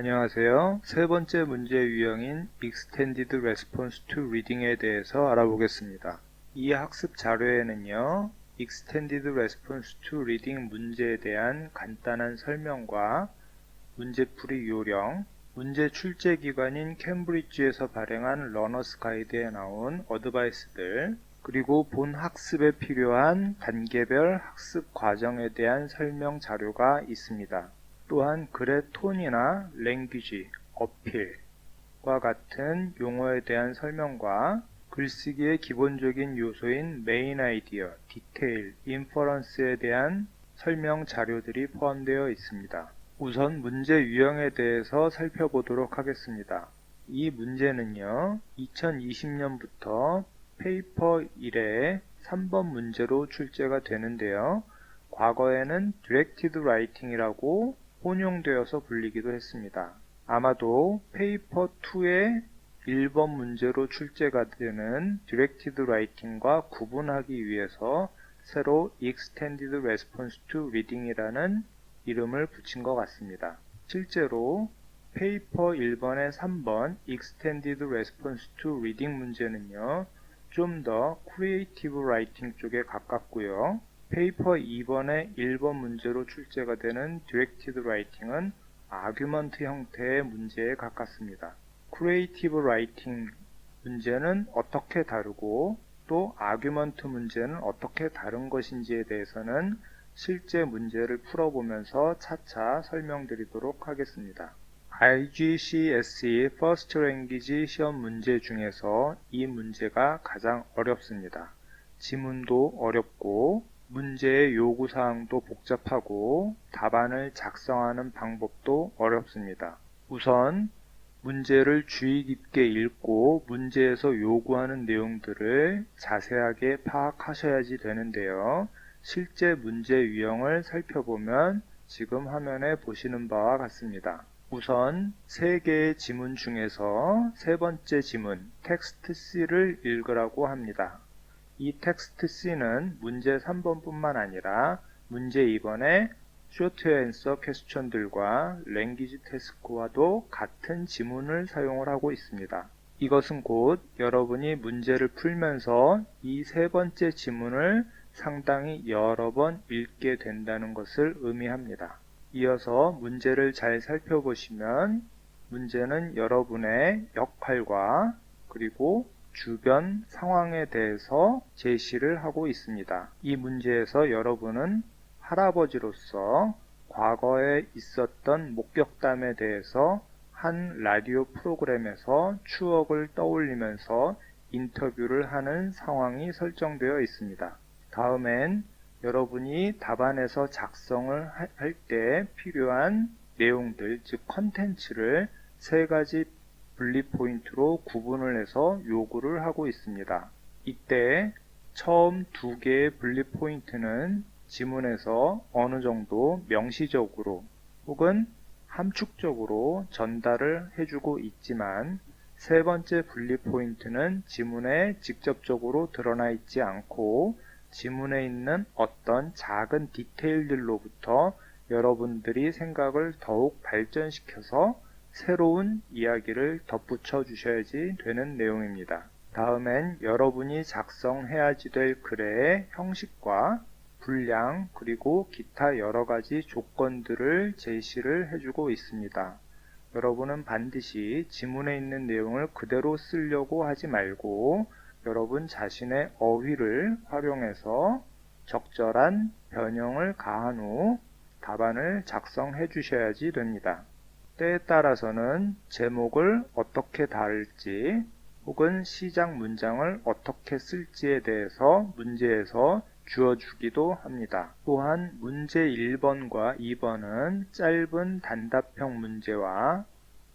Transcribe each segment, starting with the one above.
안녕하세요. 세 번째 문제 유형인 Extended Response to Reading에 대해서 알아보겠습니다. 이 학습 자료에는요, Extended Response to Reading 문제에 대한 간단한 설명과 문제풀이 요령, 문제 출제 기관인 캠브리지에서 발행한 러너스 가이드에 나온 어드바이스들, 그리고 본 학습에 필요한 단계별 학습 과정에 대한 설명 자료가 있습니다. 또한 글의 톤이나 랭귀지, 어필과 같은 용어에 대한 설명과 글쓰기의 기본적인 요소인 메인 아이디어, 디테일, 인퍼런스에 대한 설명 자료들이 포함되어 있습니다. 우선 문제 유형에 대해서 살펴보도록 하겠습니다. 이 문제는요, 2020년부터 페이퍼 1의 3번 문제로 출제가 되는데요. 과거에는 Directed Writing이라고 혼용되어서 불리기도 했습니다. 아마도 페이퍼 2의 1번 문제로 출제가 되는 Directed Writing과 구분하기 위해서 새로 Extended Response to Reading이라는 이름을 붙인 것 같습니다. 실제로 페이퍼 1번의 3번 Extended Response to Reading 문제는요, 좀 더 Creative Writing 쪽에 가깝고요. 페이퍼 2번의 1번 문제로 출제가 되는 Directed Writing은 아규먼트 형태의 문제에 가깝습니다. Creative Writing 문제는 어떻게 다르고 또 아규먼트 문제는 어떻게 다른 것인지에 대해서는 실제 문제를 풀어보면서 차차 설명드리도록 하겠습니다. IGCSE First Language 시험 문제 중에서 이 문제가 가장 어렵습니다. 지문도 어렵고 문제의 요구사항도 복잡하고 답안을 작성하는 방법도 어렵습니다. 우선 문제를 주의 깊게 읽고 문제에서 요구하는 내용들을 자세하게 파악하셔야지 되는데요. 실제 문제 유형을 살펴보면 지금 화면에 보시는 바와 같습니다. 우선 3개의 지문 중에서 세 번째 지문, 텍스트 C를 읽으라고 합니다. 이 텍스트 C는 문제 3번뿐만 아니라 문제 2번의 Short Answer 퀘스천들과 랭귀지 태스크와도 같은 지문을 사용을 하고 있습니다. 이것은 곧 여러분이 문제를 풀면서 이 세 번째 지문을 상당히 여러 번 읽게 된다는 것을 의미합니다. 이어서 문제를 잘 살펴보시면 문제는 여러분의 역할과 그리고 주변 상황에 대해서 제시를 하고 있습니다. 이 문제에서 여러분은 할아버지로서 과거에 있었던 목격담에 대해서 한 라디오 프로그램에서 추억을 떠올리면서 인터뷰를 하는 상황이 설정되어 있습니다. 다음엔 여러분이 답안에서 작성을 할 때 필요한 내용들, 즉 컨텐츠를 3가지 분리 포인트로 구분을 해서 요구를 하고 있습니다. 이때 처음 2개의 분리 포인트는 지문에서 어느 정도 명시적으로 혹은 함축적으로 전달을 해주고 있지만 세 번째 분리 포인트는 지문에 직접적으로 드러나 있지 않고 지문에 있는 어떤 작은 디테일들로부터 여러분들이 생각을 더욱 발전시켜서 새로운 이야기를 덧붙여 주셔야지 되는 내용입니다. 다음엔 여러분이 작성해야지 될 글의 형식과 분량 그리고 기타 여러가지 조건들을 제시를 해주고 있습니다. 여러분은 반드시 지문에 있는 내용을 그대로 쓰려고 하지 말고 여러분 자신의 어휘를 활용해서 적절한 변형을 가한 후 답안을 작성해 주셔야지 됩니다. 때에 따라서는 제목을 어떻게 다룰지 혹은 시작 문장을 어떻게 쓸지에 대해서 문제에서 주어주기도 합니다. 또한 문제 1번과 2번은 짧은 단답형 문제와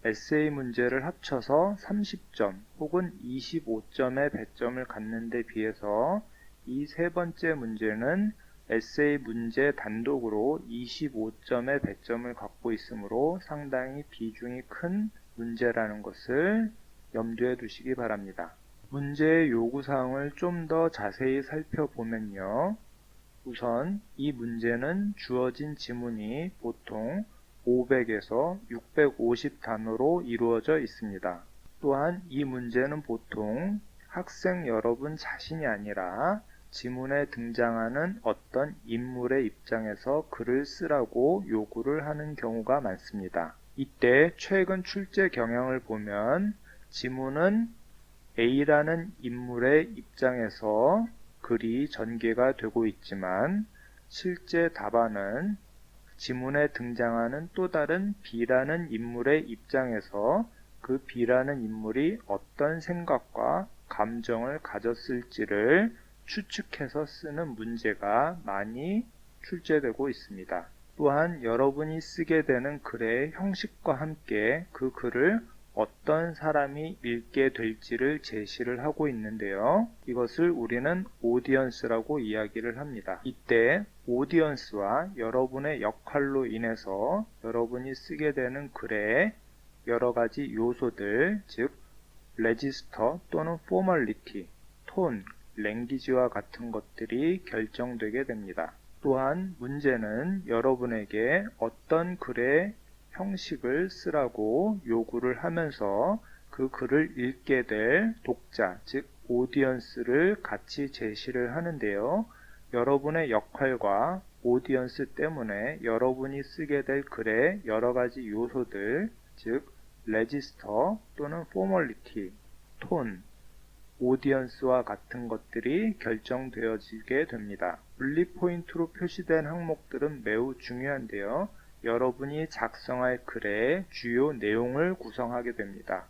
에세이 문제를 합쳐서 30점 혹은 25점의 배점을 갖는 데 비해서 이 세 번째 문제는 에세이 문제 단독으로 25점의 배점을 갖고 있으므로 상당히 비중이 큰 문제라는 것을 염두에 두시기 바랍니다. 문제의 요구사항을 좀 더 자세히 살펴보면요. 우선 이 문제는 주어진 지문이 보통 500에서 650 단어로 이루어져 있습니다. 또한 이 문제는 보통 학생 여러분 자신이 아니라 지문에 등장하는 어떤 인물의 입장에서 글을 쓰라고 요구를 하는 경우가 많습니다. 이때 최근 출제 경향을 보면 지문은 A라는 인물의 입장에서 글이 전개가 되고 있지만 실제 답안은 지문에 등장하는 또 다른 B라는 인물의 입장에서 그 B라는 인물이 어떤 생각과 감정을 가졌을지를 추측해서 쓰는 문제가 많이 출제되고 있습니다. 또한 여러분이 쓰게 되는 글의 형식과 함께 그 글을 어떤 사람이 읽게 될지를 제시를 하고 있는데요. 이것을 우리는 오디언스라고 이야기를 합니다. 이때 오디언스와 여러분의 역할로 인해서 여러분이 쓰게 되는 글의 여러 가지 요소들, 즉 레지스터 또는 포멀리티, 톤, 랭귀지와 같은 것들이 결정되게 됩니다. 또한 문제는 여러분에게 어떤 글의 형식을 쓰라고 요구를 하면서 그 글을 읽게 될 독자, 즉 오디언스를 같이 제시를 하는데요. 여러분의 역할과 오디언스 때문에 여러분이 쓰게 될 글의 여러 가지 요소들, 즉 레지스터 또는 포멀리티, 톤, 오디언스와 같은 것들이 결정되어지게 됩니다. 분리 포인트로 표시된 항목들은 매우 중요한데요. 여러분이 작성할 글의 주요 내용을 구성하게 됩니다.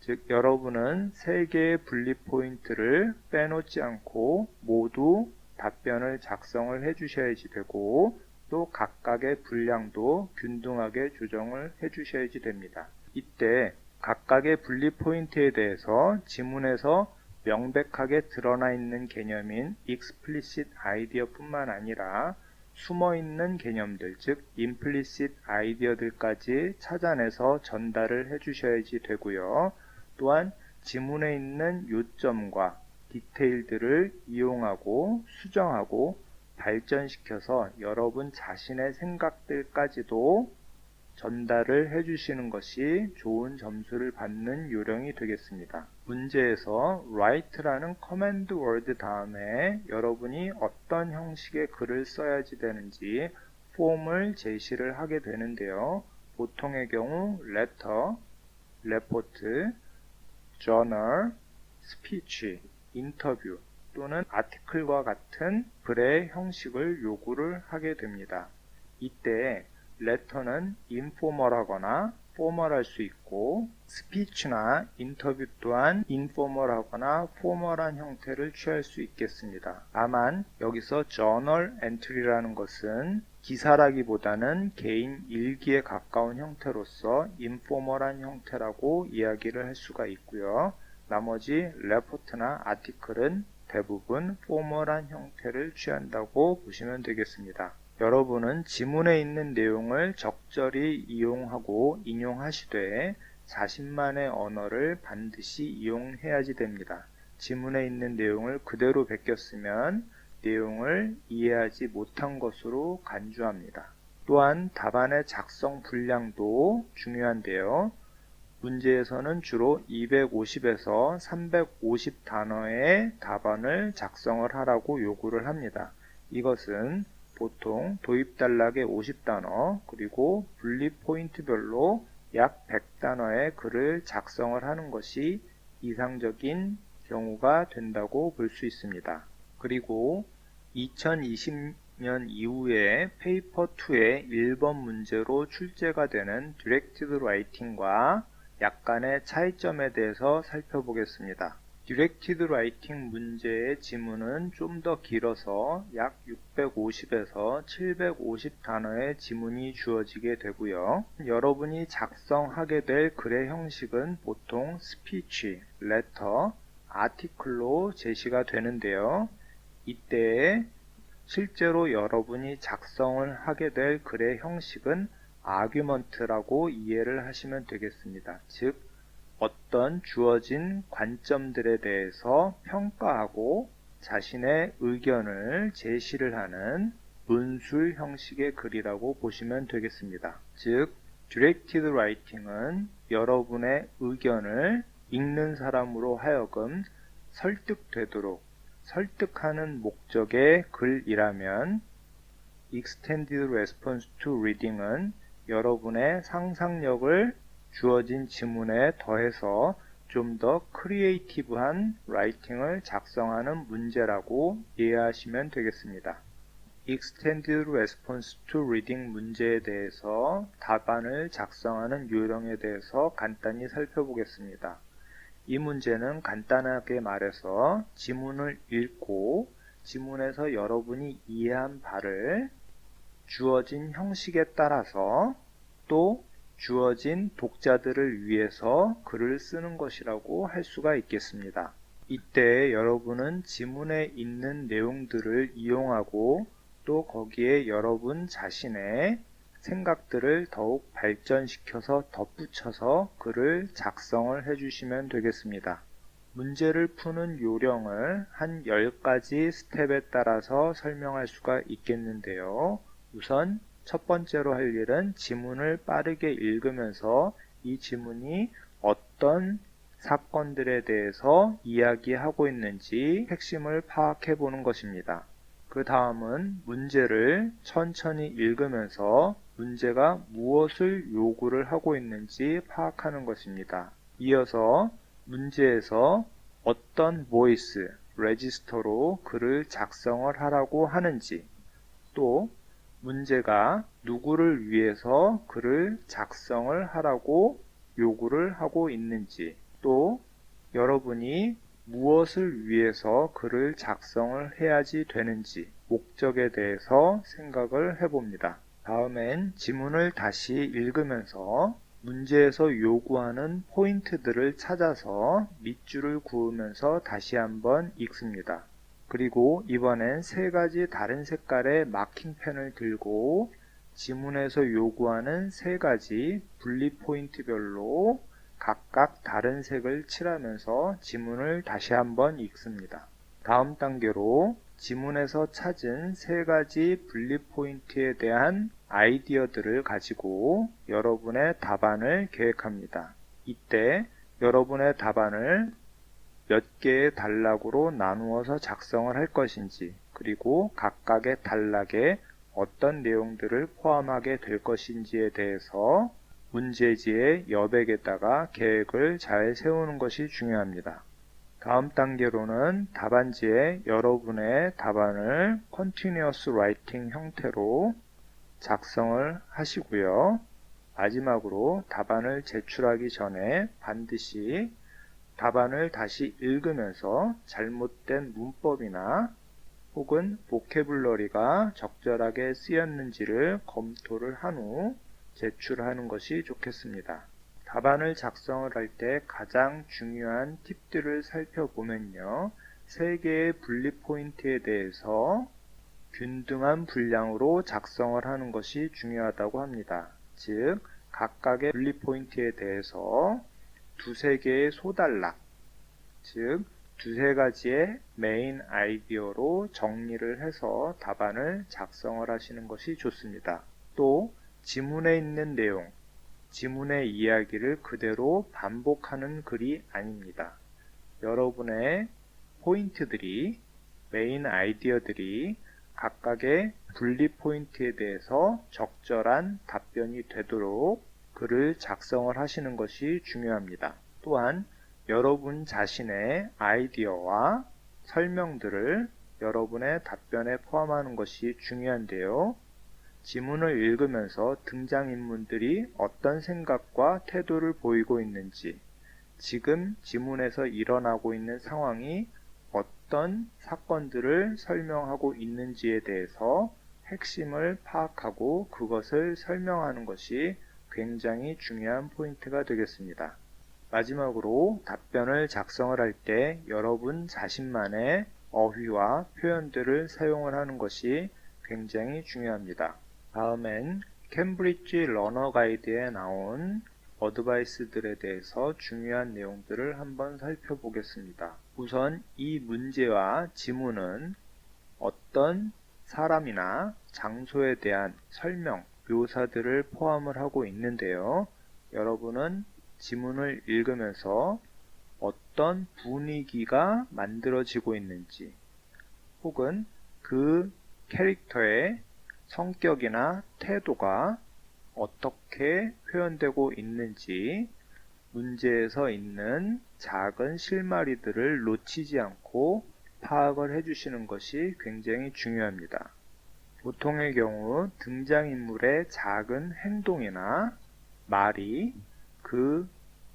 즉 여러분은 3개의 분리 포인트를 빼놓지 않고 모두 답변을 작성을 해주셔야지 되고 또 각각의 분량도 균등하게 조정을 해주셔야지 됩니다. 이때 각각의 분리 포인트에 대해서 지문에서 명백하게 드러나 있는 개념인 explicit idea 뿐만 아니라 숨어있는 개념들, 즉 implicit idea들까지 찾아내서 전달을 해주셔야지 되고요. 또한 지문에 있는 요점과 디테일들을 이용하고 수정하고 발전시켜서 여러분 자신의 생각들까지도 전달을 해주시는 것이 좋은 점수를 받는 요령이 되겠습니다. 문제에서 write라는 커맨드 월드 다음에 여러분이 어떤 형식의 글을 써야지 되는지 폼을 제시를 하게 되는데요. 보통의 경우 letter, report, journal, speech, 인터뷰 또는 아티클과 같은 글의 형식을 요구를 하게 됩니다. 이때 letter는 informal하거나 formal할 수 있고 스피치나 인터뷰 또한 informal하거나 formal한 형태를 취할 수 있겠습니다. 다만 여기서 journal entry라는 것은 기사라기보다는 개인 일기에 가까운 형태로서 informal한 형태라고 이야기를 할 수가 있고요. 나머지 report나 article은 대부분 formal한 형태를 취한다고 보시면 되겠습니다. 여러분은 지문에 있는 내용을 적절히 이용하고 인용하시되 자신만의 언어를 반드시 이용해야지 됩니다. 지문에 있는 내용을 그대로 베꼈으면 내용을 이해하지 못한 것으로 간주합니다. 또한 답안의 작성 분량도 중요한데요. 문제에서는 주로 250에서 350 단어의 답안을 작성을 하라고 요구를 합니다. 이것은 보통 도입 단락의 50단어 그리고 분리 포인트별로 약 100단어의 글을 작성을 하는 것이 이상적인 경우가 된다고 볼 수 있습니다. 그리고 2020년 이후에 페이퍼 2의 1번 문제로 출제가 되는 디렉티드 라이팅과 약간의 차이점에 대해서 살펴보겠습니다. 디렉티드 라이팅 문제의 지문은 좀 더 길어서 약 650에서 750 단어의 지문이 주어지게 되고요. 여러분이 작성하게 될 글의 형식은 보통 스피치, 레터, 아티클로 제시가 되는데요. 이때 실제로 여러분이 작성을 하게 될 글의 형식은 아규먼트라고 이해를 하시면 되겠습니다. 즉 어떤 주어진 관점들에 대해서 평가하고 자신의 의견을 제시를 하는 논술 형식의 글이라고 보시면 되겠습니다. 즉 Directed Writing은 여러분의 의견을 읽는 사람으로 하여금 설득되도록 설득하는 목적의 글이라면, Extended Response to Reading은 여러분의 상상력을 주어진 지문에 더해서 좀 더 크리에이티브한 라이팅을 작성하는 문제라고 이해하시면 되겠습니다. Extended Response to Reading 문제에 대해서 답안을 작성하는 요령에 대해서 간단히 살펴보겠습니다. 이 문제는 간단하게 말해서 지문을 읽고 지문에서 여러분이 이해한 바를 주어진 형식에 따라서 또 주어진 독자들을 위해서 글을 쓰는 것이라고 할 수가 있겠습니다. 이때 여러분은 지문에 있는 내용들을 이용하고 또 거기에 여러분 자신의 생각들을 더욱 발전시켜서 덧붙여서 글을 작성을 해주시면 되겠습니다. 문제를 푸는 요령을 한 10가지 스텝에 따라서 설명할 수가 있겠는데요. 우선 첫 번째로 할 일은 지문을 빠르게 읽으면서 이 지문이 어떤 사건들에 대해서 이야기하고 있는지 핵심을 파악해 보는 것입니다. 그 다음은 문제를 천천히 읽으면서 문제가 무엇을 요구를 하고 있는지 파악하는 것입니다. 이어서 문제에서 어떤 보이스, 레지스터로 글을 작성을 하라고 하는지, 또 문제가 누구를 위해서 글을 작성을 하라고 요구를 하고 있는지, 또 여러분이 무엇을 위해서 글을 작성을 해야지 되는지 목적에 대해서 생각을 해봅니다. 다음엔 지문을 다시 읽으면서 문제에서 요구하는 포인트들을 찾아서 밑줄을 그으면서 다시 한번 읽습니다. 그리고 이번엔 3가지 다른 색깔의 마킹펜을 들고 지문에서 요구하는 3가지 분리 포인트별로 각각 다른 색을 칠하면서 지문을 다시 한번 읽습니다. 다음 단계로 지문에서 찾은 3가지 분리 포인트에 대한 아이디어들을 가지고 여러분의 답안을 계획합니다. 이때 여러분의 답안을 몇 개의 단락으로 나누어서 작성을 할 것인지, 그리고 각각의 단락에 어떤 내용들을 포함하게 될 것인지에 대해서 문제지의 여백에다가 계획을 잘 세우는 것이 중요합니다. 다음 단계로는 답안지에 여러분의 답안을 Continuous Writing 형태로 작성을 하시고요. 마지막으로 답안을 제출하기 전에 반드시 답안을 다시 읽으면서 잘못된 문법이나 혹은 보캐블러리가 적절하게 쓰였는지를 검토를 한 후 제출하는 것이 좋겠습니다. 답안을 작성을 할 때 가장 중요한 팁들을 살펴보면요. 3개의 분리 포인트에 대해서 균등한 분량으로 작성을 하는 것이 중요하다고 합니다. 즉, 각각의 분리 포인트에 대해서 2-3개의 소단락, 즉 2-3가지의 메인 아이디어로 정리를 해서 답안을 작성을 하시는 것이 좋습니다. 또 지문에 있는 내용, 지문의 이야기를 그대로 반복하는 글이 아닙니다. 여러분의 포인트들이, 메인 아이디어들이 각각의 분리 포인트에 대해서 적절한 답변이 되도록 글을 작성을 하시는 것이 중요합니다. 또한 여러분 자신의 아이디어와 설명들을 여러분의 답변에 포함하는 것이 중요한데요. 지문을 읽으면서 등장인물들이 어떤 생각과 태도를 보이고 있는지, 지금 지문에서 일어나고 있는 상황이 어떤 사건들을 설명하고 있는지에 대해서 핵심을 파악하고 그것을 설명하는 것이 굉장히 중요한 포인트가 되겠습니다. 마지막으로 답변을 작성을 할 때 여러분 자신만의 어휘와 표현들을 사용을 하는 것이 굉장히 중요합니다. 다음엔 캠브리지 러너 가이드에 나온 어드바이스들에 대해서 중요한 내용들을 한번 살펴보겠습니다. 우선 이 문제와 지문은 어떤 사람이나 장소에 대한 설명, 묘사들을 포함을 하고 있는데요. 여러분은 지문을 읽으면서 어떤 분위기가 만들어지고 있는지, 혹은 그 캐릭터의 성격이나 태도가 어떻게 표현되고 있는지 문제에서 있는 작은 실마리들을 놓치지 않고 파악을 해주시는 것이 굉장히 중요합니다. 보통의 경우 등장인물의 작은 행동이나 말이 그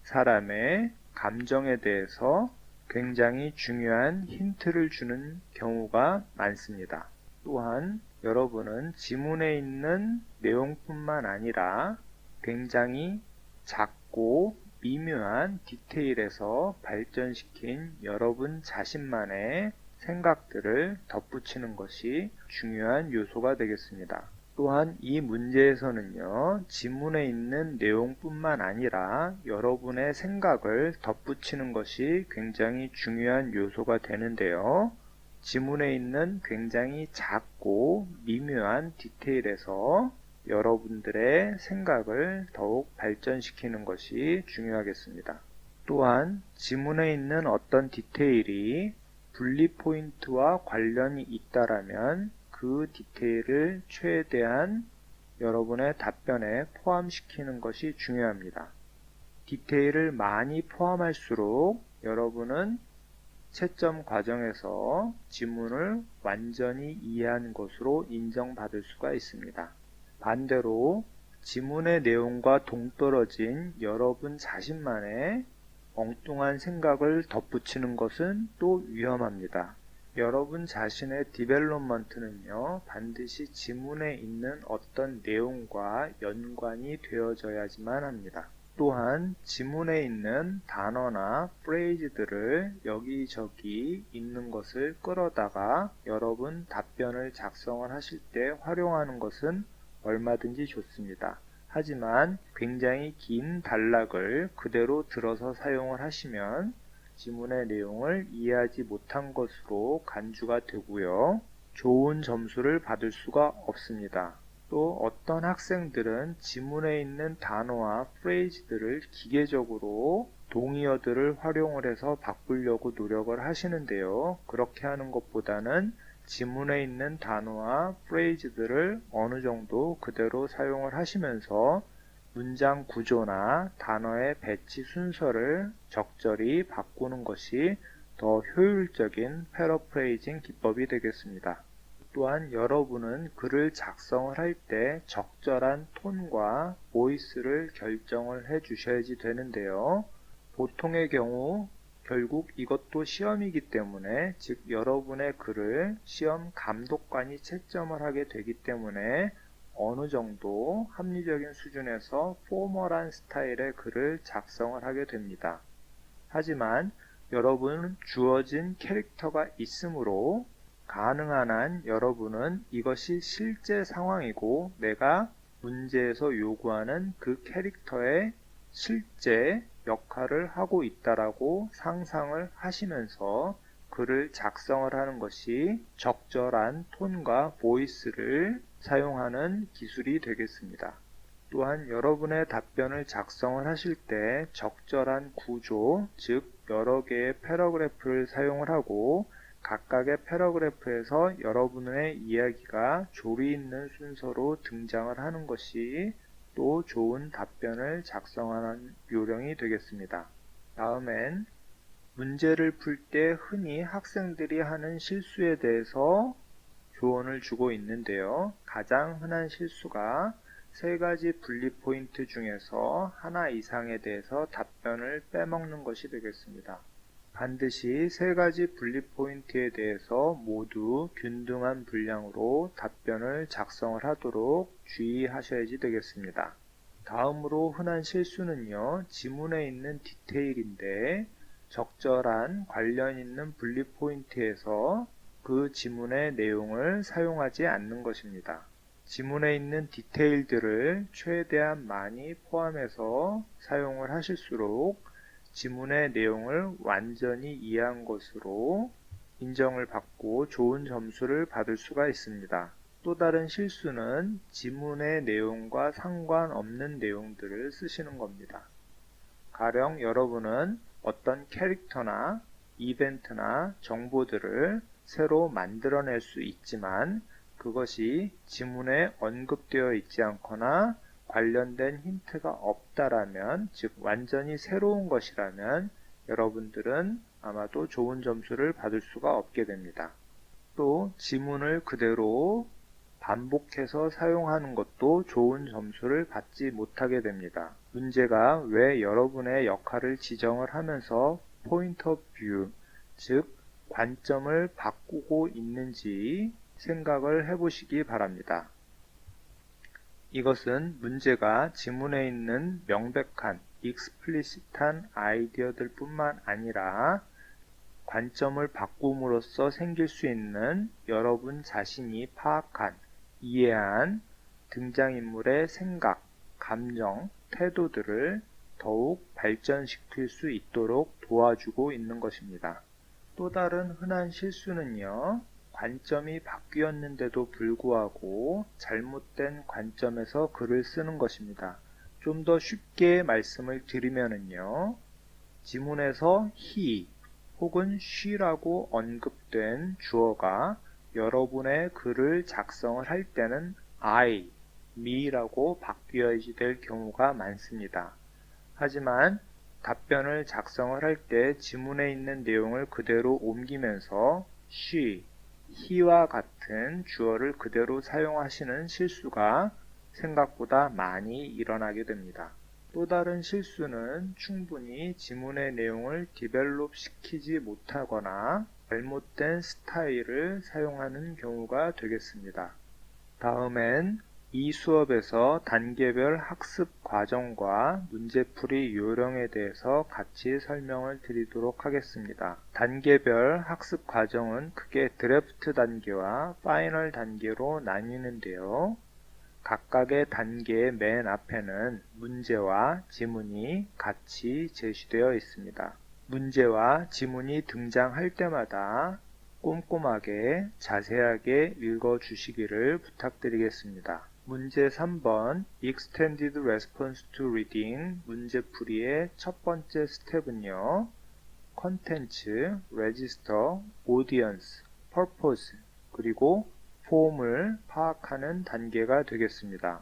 사람의 감정에 대해서 굉장히 중요한 힌트를 주는 경우가 많습니다. 또한 여러분은 지문에 있는 내용뿐만 아니라 굉장히 작고 미묘한 디테일에서 발전시킨 여러분 자신만의 생각들을 덧붙이는 것이 중요한 요소가 되겠습니다. 또한 이 문제에서는요, 지문에 있는 내용뿐만 아니라 여러분의 생각을 덧붙이는 것이 굉장히 중요한 요소가 되는데요. 지문에 있는 굉장히 작고 미묘한 디테일에서 여러분들의 생각을 더욱 발전시키는 것이 중요하겠습니다. 또한 지문에 있는 어떤 디테일이 분리 포인트와 관련이 있다라면 그 디테일을 최대한 여러분의 답변에 포함시키는 것이 중요합니다. 디테일을 많이 포함할수록 여러분은 채점 과정에서 지문을 완전히 이해한 것으로 인정받을 수가 있습니다. 반대로 지문의 내용과 동떨어진 여러분 자신만의 엉뚱한 생각을 덧붙이는 것은 또 위험합니다. 여러분 자신의 디벨롭먼트는요, 반드시 지문에 있는 어떤 내용과 연관이 되어져야지만 합니다. 또한 지문에 있는 단어나 프레이즈들을 여기저기 있는 것을 끌어다가 여러분 답변을 작성을 하실 때 활용하는 것은 얼마든지 좋습니다. 하지만 굉장히 긴 단락을 그대로 들어서 사용을 하시면 지문의 내용을 이해하지 못한 것으로 간주가 되고요. 좋은 점수를 받을 수가 없습니다. 또 어떤 학생들은 지문에 있는 단어와 프레이즈들을 기계적으로 동의어들을 활용을 해서 바꾸려고 노력을 하시는데요. 그렇게 하는 것보다는 지문에 있는 단어와 프레이즈들을 어느 정도 그대로 사용을 하시면서 문장 구조나 단어의 배치 순서를 적절히 바꾸는 것이 더 효율적인 패러프레이징 기법이 되겠습니다. 또한 여러분은 글을 작성을 할 때 적절한 톤과 보이스를 결정을 해 주셔야지 되는데요. 보통의 경우 결국 이것도 시험이기 때문에, 즉 여러분의 글을 시험 감독관이 채점을 하게 되기 때문에 어느 정도 합리적인 수준에서 포멀한 스타일의 글을 작성을 하게 됩니다. 하지만 여러분은 주어진 캐릭터가 있으므로 가능한 한 여러분은 이것이 실제 상황이고 내가 문제에서 요구하는 그 캐릭터의 실제 역할을 하고 있다라고 상상을 하시면서 글을 작성을 하는 것이 적절한 톤과 보이스를 사용하는 기술이 되겠습니다. 또한 여러분의 답변을 작성을 하실 때 적절한 구조, 즉 여러 개의 패러그래프를 사용을 하고 각각의 패러그래프에서 여러분의 이야기가 조리 있는 순서로 등장을 하는 것이 또 좋은 답변을 작성하는 요령이 되겠습니다. 다음엔 문제를 풀 때 흔히 학생들이 하는 실수에 대해서 조언을 주고 있는데요. 가장 흔한 실수가 세 가지 분리 포인트 중에서 하나 이상에 대해서 답변을 빼먹는 것이 되겠습니다. 반드시 세 가지 분리 포인트에 대해서 모두 균등한 분량으로 답변을 작성을 하도록 주의하셔야지 되겠습니다. 다음으로 흔한 실수는요, 지문에 있는 디테일인데 적절한 관련 있는 분리 포인트에서 그 지문의 내용을 사용하지 않는 것입니다. 지문에 있는 디테일들을 최대한 많이 포함해서 사용을 하실수록 지문의 내용을 완전히 이해한 것으로 인정을 받고 좋은 점수를 받을 수가 있습니다. 또 다른 실수는 지문의 내용과 상관없는 내용들을 쓰시는 겁니다. 가령 여러분은 어떤 캐릭터나 이벤트나 정보들을 새로 만들어낼 수 있지만 그것이 지문에 언급되어 있지 않거나 관련된 힌트가 없다라면, 즉 완전히 새로운 것이라면 여러분들은 아마도 좋은 점수를 받을 수가 없게 됩니다. 또 지문을 그대로 반복해서 사용하는 것도 좋은 점수를 받지 못하게 됩니다. 문제가 왜 여러분의 역할을 지정을 하면서 포인트 오브 뷰, 즉 관점을 바꾸고 있는지 생각을 해보시기 바랍니다. 이것은 문제가 지문에 있는 명백한 익스플리시트한 아이디어들 뿐만 아니라 관점을 바꿈으로써 생길 수 있는 여러분 자신이 파악한, 이해한 등장인물의 생각, 감정, 태도들을 더욱 발전시킬 수 있도록 도와주고 있는 것입니다. 또 다른 흔한 실수는요, 관점이 바뀌었는데도 불구하고 잘못된 관점에서 글을 쓰는 것입니다. 좀 더 쉽게 말씀을 드리면요, 지문에서 he 혹은 she라고 언급된 주어가 여러분의 글을 작성을 할 때는 I, me라고 바뀌어야 될 경우가 많습니다. 하지만 답변을 작성을 할 때 지문에 있는 내용을 그대로 옮기면서 she, he와 같은 주어를 그대로 사용하시는 실수가 생각보다 많이 일어나게 됩니다. 또 다른 실수는 충분히 지문의 내용을 디벨롭 시키지 못하거나 잘못된 스타일을 사용하는 경우가 되겠습니다. 다음엔 이 수업에서 단계별 학습 과정과 문제풀이 요령에 대해서 같이 설명을 드리도록 하겠습니다. 단계별 학습 과정은 크게 드래프트 단계와 파이널 단계로 나뉘는데요. 각각의 단계의 맨 앞에는 문제와 지문이 같이 제시되어 있습니다. 문제와 지문이 등장할 때마다 꼼꼼하게 자세하게 읽어주시기를 부탁드리겠습니다. 문제 3번 Extended Response to Reading 문제풀이의 첫 번째 스텝은요, 컨텐츠, 레지스터, 오디언스, 퍼포즈, 그리고 폼을 파악하는 단계가 되겠습니다.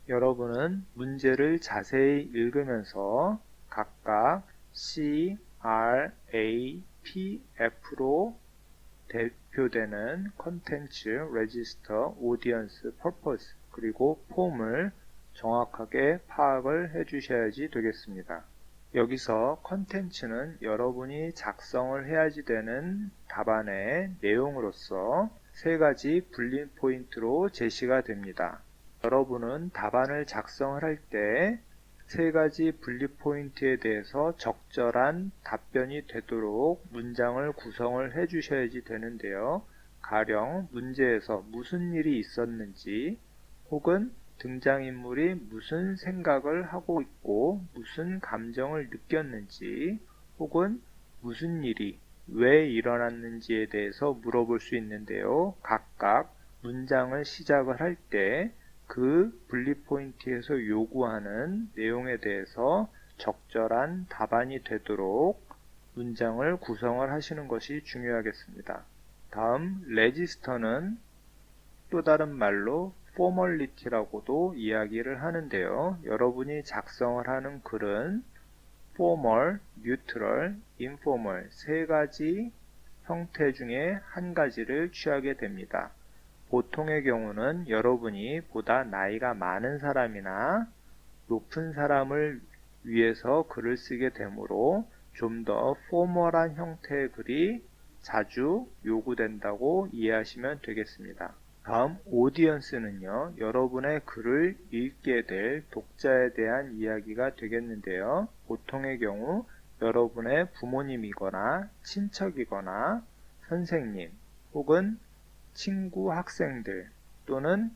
여러분은 문제를 자세히 읽으면서 각각 C, R, A, P, F로 대표되는 컨텐츠, 레지스터, 오디언스, 퍼포즈, 그리고 폼을 정확하게 파악을 해주셔야지 되겠습니다. 여기서 컨텐츠는 여러분이 작성을 해야지 되는 답안의 내용으로서 세 가지 분리 포인트로 제시가 됩니다. 여러분은 답안을 작성을 할 때 세 가지 분리 포인트에 대해서 적절한 답변이 되도록 문장을 구성을 해 주셔야지 되는데요. 가령 문제에서 무슨 일이 있었는지, 혹은 등장인물이 무슨 생각을 하고 있고 무슨 감정을 느꼈는지, 혹은 무슨 일이 왜 일어났는지에 대해서 물어볼 수 있는데요. 각각 문장을 시작을 할 때 그 분리 포인트에서 요구하는 내용에 대해서 적절한 답안이 되도록 문장을 구성을 하시는 것이 중요하겠습니다. 다음 레지스터는 또 다른 말로 formality라고도 이야기를 하는데요. 여러분이 작성을 하는 글은 formal, neutral, informal 세 가지 형태 중에 한 가지를 취하게 됩니다. 보통의 경우는 여러분이 보다 나이가 많은 사람이나 높은 사람을 위해서 글을 쓰게 되므로 좀 더 포멀한 형태의 글이 자주 요구된다고 이해하시면 되겠습니다. 다음 오디언스는요, 여러분의 글을 읽게 될 독자에 대한 이야기가 되겠는데요. 보통의 경우 여러분의 부모님이거나 친척이거나 선생님, 혹은 친구 학생들, 또는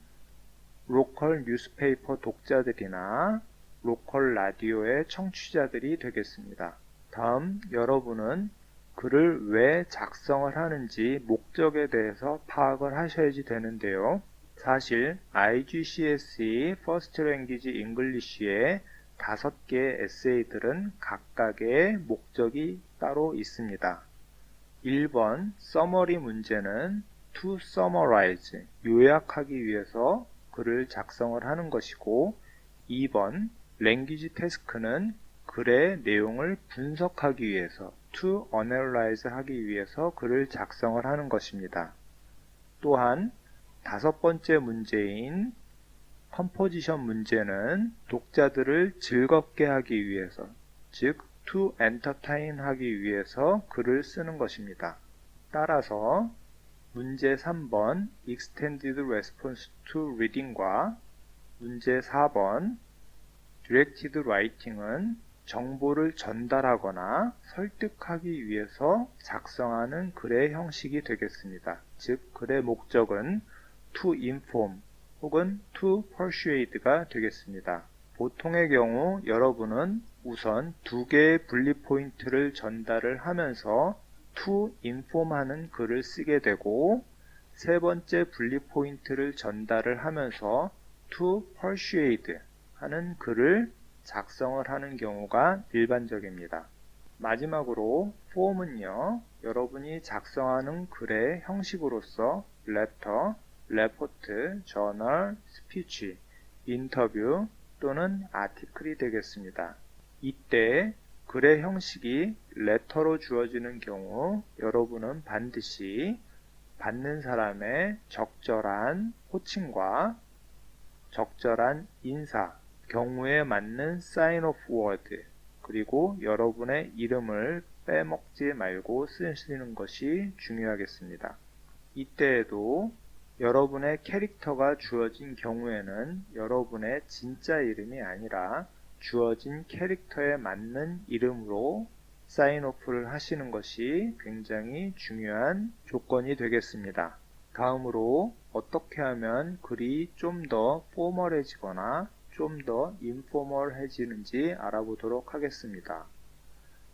로컬 뉴스페이퍼 독자들이나 로컬 라디오의 청취자들이 되겠습니다. 다음, 여러분은 글을 왜 작성을 하는지 목적에 대해서 파악을 하셔야지 되는데요. 사실 IGCSE First Language English의 5개의 에세이들은 각각의 목적이 따로 있습니다. 1번 서머리 문제는 to summarize, 요약하기 위해서 글을 작성을 하는 것이고, 2번 랭귀지 태스크는 글의 내용을 분석하기 위해서 to analyze 하기 위해서 글을 작성을 하는 것입니다. 또한 5번째 문제인 컴포지션 문제는 독자들을 즐겁게 하기 위해서, 즉 to entertain 하기 위해서 글을 쓰는 것입니다. 따라서 문제 3번 extended response to reading과 문제 4번 directed writing은 정보를 전달하거나 설득하기 위해서 작성하는 글의 형식이 되겠습니다. 즉, 글의 목적은 to inform 혹은 to persuade가 되겠습니다. 보통의 경우 여러분은 우선 2개의 분리 포인트를 전달을 하면서 to inform 하는 글을 쓰게 되고, 세 번째 분리 포인트를 전달을 하면서 to persuade 하는 글을 작성을 하는 경우가 일반적입니다. 마지막으로 form은요, 여러분이 작성하는 글의 형식으로서 letter, report, journal, speech, 인터뷰 또는 아티클이 되겠습니다. 이때 글의 형식이 letter로 주어지는 경우 여러분은 반드시 받는 사람의 적절한 호칭과 적절한 인사, 경우에 맞는 sign of word, 그리고 여러분의 이름을 빼먹지 말고 쓰시는 것이 중요하겠습니다. 이때에도 여러분의 캐릭터가 주어진 경우에는 여러분의 진짜 이름이 아니라 주어진 캐릭터에 맞는 이름으로 사인오프를 하시는 것이 굉장히 중요한 조건이 되겠습니다. 다음으로 어떻게 하면 글이 좀 더 포멀해지거나 좀 더 인포멀해지는지 알아보도록 하겠습니다.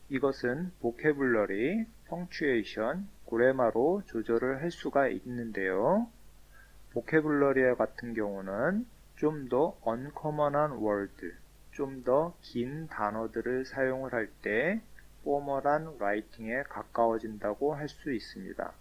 이것은 보캐블러리, 펑츄에이션, 그래마로 조절을 할 수가 있는데요. 보캐블러리 같은 경우는 좀 더 언커먼한 월드, 좀 더 긴 단어들을 사용을 할 때 포멀한 라이팅에 가까워진다고 할 수 있습니다.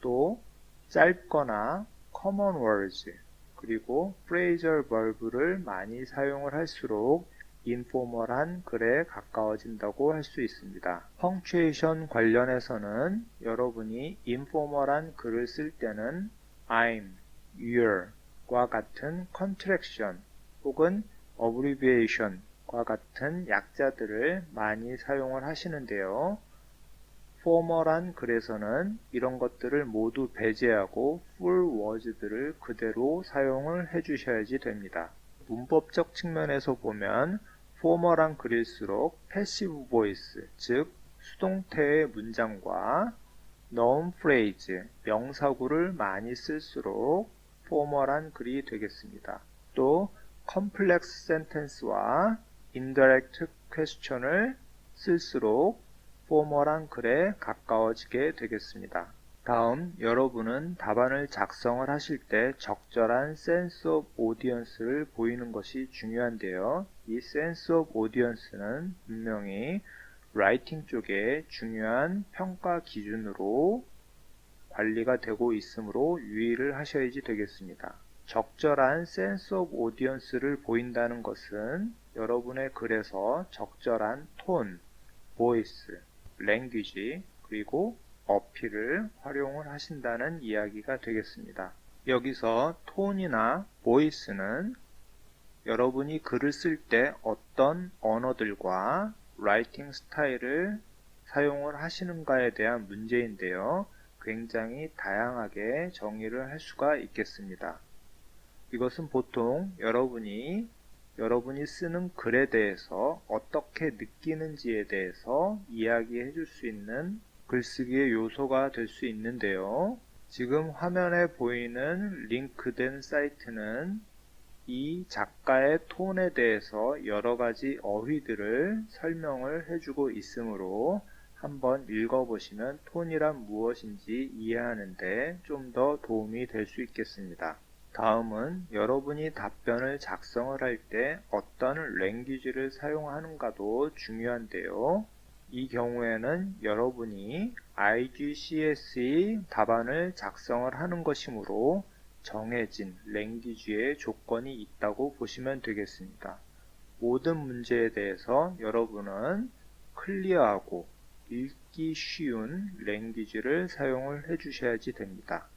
또 짧거나 common words, 그리고 phrasal verb를 많이 사용을 할수록 인포멀한 글에 가까워진다고 할 수 있습니다. 펑츄에이션 관련해서는 여러분이 인포멀한 글을 쓸 때는 I'm, you're 과 같은 컨트랙션 혹은 abbreviation과 같은 약자들을 많이 사용을 하시는데요. 포멀한 글에서는 이런 것들을 모두 배제하고 full words들을 그대로 사용을 해주셔야지 됩니다. 문법적 측면에서 보면 포멀한 글일수록 패시브 보이스, 즉 수동태의 문장과 noun phrase, 명사구를 많이 쓸수록 포멀한 글이 되겠습니다. 또 complex sentence와 indirect question을 쓸수록 포멀한 글에 가까워지게 되겠습니다. 다음, 여러분은 답안을 작성을 하실 때 적절한 sense of audience를 보이는 것이 중요한데요. 이 sense of audience는 분명히 라이팅 쪽에 중요한 평가 기준으로 관리가 되고 있으므로 유의를 하셔야지 되겠습니다. 적절한 sense of audience를 보인다는 것은 여러분의 글에서 적절한 톤, voice, language, 그리고 어필을 활용을 하신다는 이야기가 되겠습니다. 여기서 톤이나 voice는 여러분이 글을 쓸 때 어떤 언어들과 라이팅 스타일을 사용을 하시는가에 대한 문제인데요. 굉장히 다양하게 정의를 할 수가 있겠습니다. 이것은 보통 여러분이 쓰는 글에 대해서 어떻게 느끼는지에 대해서 이야기해 줄 수 있는 글쓰기의 요소가 될 수 있는데요. 지금 화면에 보이는 링크된 사이트는 이 작가의 톤에 대해서 여러 가지 어휘들을 설명을 해주고 있으므로 한번 읽어보시면 톤이란 무엇인지 이해하는데 좀 더 도움이 될 수 있겠습니다. 다음은 여러분이 답변을 작성을 할 때 어떤 랭귀지를 사용하는가도 중요한데요. 이 경우에는 여러분이 IGCSE 답안을 작성을 하는 것이므로 정해진 랭귀지의 조건이 있다고 보시면 되겠습니다. 모든 문제에 대해서 여러분은 클리어하고 읽기 쉬운 랭귀지를 사용을 해 주셔야지 됩니다.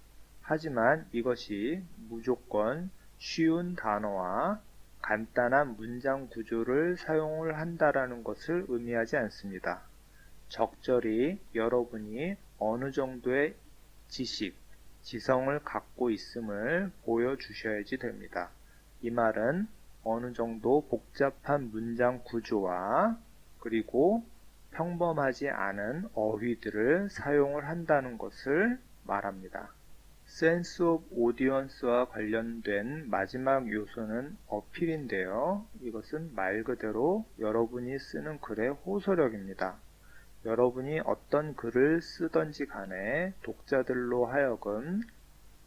하지만 이것이 무조건 쉬운 단어와 간단한 문장 구조를 사용을 한다라는 것을 의미하지 않습니다. 적절히 여러분이 어느 정도의 지식, 지성을 갖고 있음을 보여주셔야지 됩니다. 이 말은 어느 정도 복잡한 문장 구조와 그리고 평범하지 않은 어휘들을 사용을 한다는 것을 말합니다. Sense of Audience와 관련된 마지막 요소는 어필인데요. 이것은 말 그대로 여러분이 쓰는 글의 호소력입니다. 여러분이 어떤 글을 쓰던지 간에 독자들로 하여금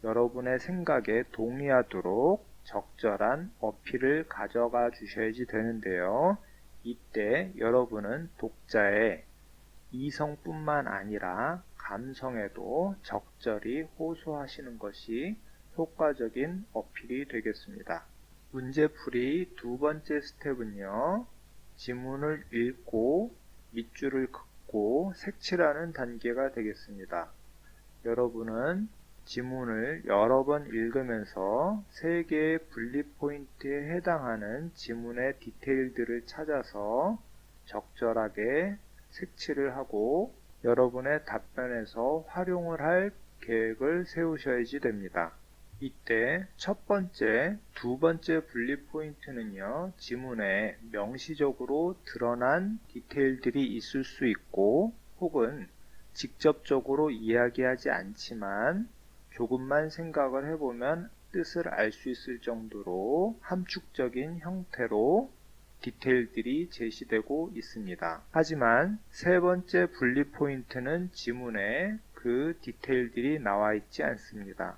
여러분의 생각에 동의하도록 적절한 어필을 가져가 주셔야지 되는데요. 이때 여러분은 독자의 이성뿐만 아니라 감성에도 적절히 호소하시는 것이 효과적인 어필이 되겠습니다. 문제풀이 두 번째 스텝은요. 지문을 읽고 밑줄을 긋고 색칠하는 단계가 되겠습니다. 여러분은 지문을 여러 번 읽으면서 3개의 분리 포인트에 해당하는 지문의 디테일들을 찾아서 적절하게 색칠을 하고 여러분의 답변에서 활용을 할 계획을 세우셔야지 됩니다. 이때 첫 번째, 두 번째 분리 포인트는요, 지문에 명시적으로 드러난 디테일들이 있을 수 있고 혹은 직접적으로 이야기하지 않지만 조금만 생각을 해보면 뜻을 알 수 있을 정도로 함축적인 형태로 디테일들이 제시되고 있습니다. 하지만 세 번째 분리 포인트는 지문에 그 디테일들이 나와 있지 않습니다.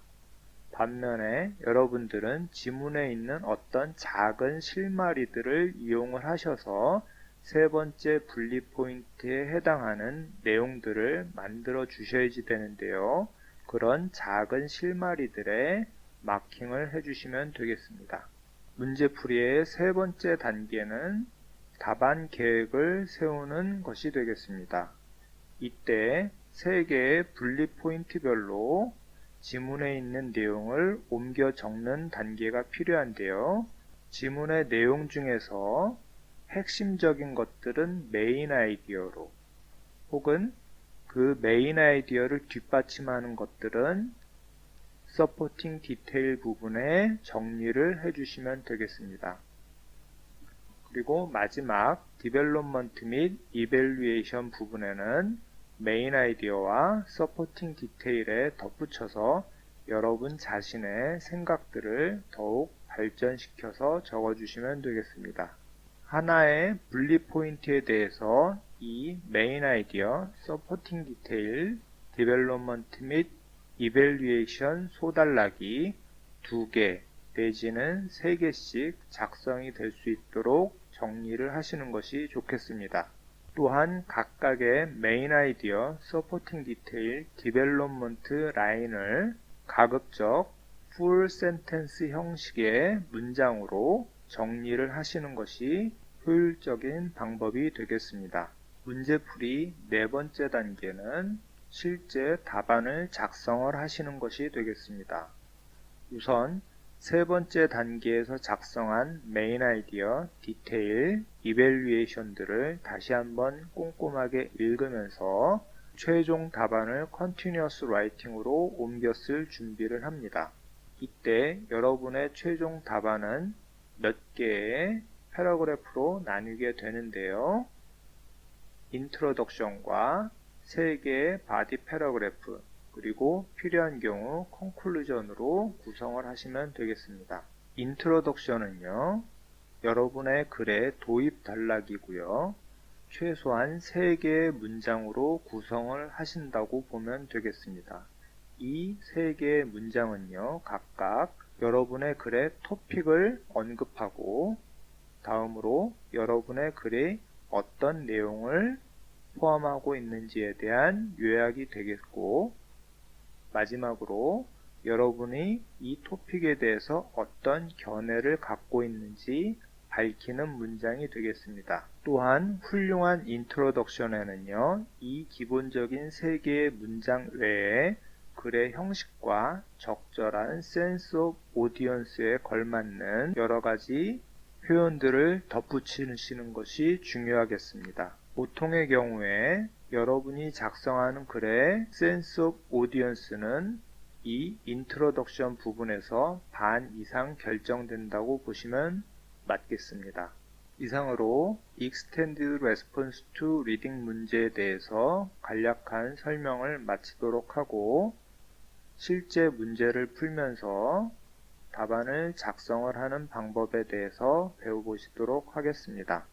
반면에 여러분들은 지문에 있는 어떤 작은 실마리들을 이용을 하셔서 세 번째 분리 포인트에 해당하는 내용들을 만들어 주셔야지 되는데요. 그런 작은 실마리들에 마킹을 해주시면 되겠습니다. 문제풀이의 세 번째 단계는 답안 계획을 세우는 것이 되겠습니다. 이때 3개의 분리 포인트별로 지문에 있는 내용을 옮겨 적는 단계가 필요한데요. 지문의 내용 중에서 핵심적인 것들은 메인 아이디어로 혹은 그 메인 아이디어를 뒷받침하는 것들은 서포팅 디테일 부분에 정리를 해주시면 되겠습니다. 그리고 마지막 디벨롭먼트 및 이밸루에이션 부분에는 메인 아이디어와 서포팅 디테일에 덧붙여서 여러분 자신의 생각들을 더욱 발전시켜서 적어주시면 되겠습니다. 하나의 분리 포인트에 대해서 이 메인 아이디어, 서포팅 디테일, 디벨롭먼트 및 이밸루에이션 소달락이 2개 내지는 3개씩 작성이 될 수 있도록 정리를 하시는 것이 좋겠습니다. 또한 각각의 메인 아이디어, 서포팅 디테일, 디벨롭먼트 라인을 가급적 풀 센텐스 형식의 문장으로 정리를 하시는 것이 효율적인 방법이 되겠습니다. 문제풀이 네 번째 단계는 실제 답안을 작성을 하시는 것이 되겠습니다. 우선 세 번째 단계에서 작성한 메인 아이디어, 디테일, 이밸루에이션들을 다시 한번 꼼꼼하게 읽으면서 최종 답안을 컨티뉴어스 라이팅으로 옮겨 쓸 준비를 합니다. 이때 여러분의 최종 답안은 몇 개의 패러그래프로 나뉘게 되는데요. 인트로덕션과 3개의 바디 패러그래프 그리고 필요한 경우 컨클루전으로 구성을 하시면 되겠습니다. 인트로덕션은요. 여러분의 글의 도입 단락이고요. 최소한 3개의 문장으로 구성을 하신다고 보면 되겠습니다. 이 3개의 문장은요. 각각 여러분의 글의 토픽을 언급하고 다음으로 여러분의 글이 어떤 내용을 포함하고 있는지에 대한 요약이 되겠고 마지막으로 여러분이 이 토픽에 대해서 어떤 견해를 갖고 있는지 밝히는 문장이 되겠습니다. 또한 훌륭한 인트로덕션에는요, 이 기본적인 3개의 문장 외에 글의 형식과 적절한 센스 오브 오디언스에 걸맞는 여러 가지 표현들을 덧붙이시는 것이 중요하겠습니다. 보통의 경우에 여러분이 작성하는 글의 센스 오브 오디언스는 이 인트로덕션 부분에서 반 이상 결정된다고 보시면 맞겠습니다. 이상으로 Extended Response to Reading 문제에 대해서 간략한 설명을 마치도록 하고 실제 문제를 풀면서 답안을 작성을 하는 방법에 대해서 배워보시도록 하겠습니다.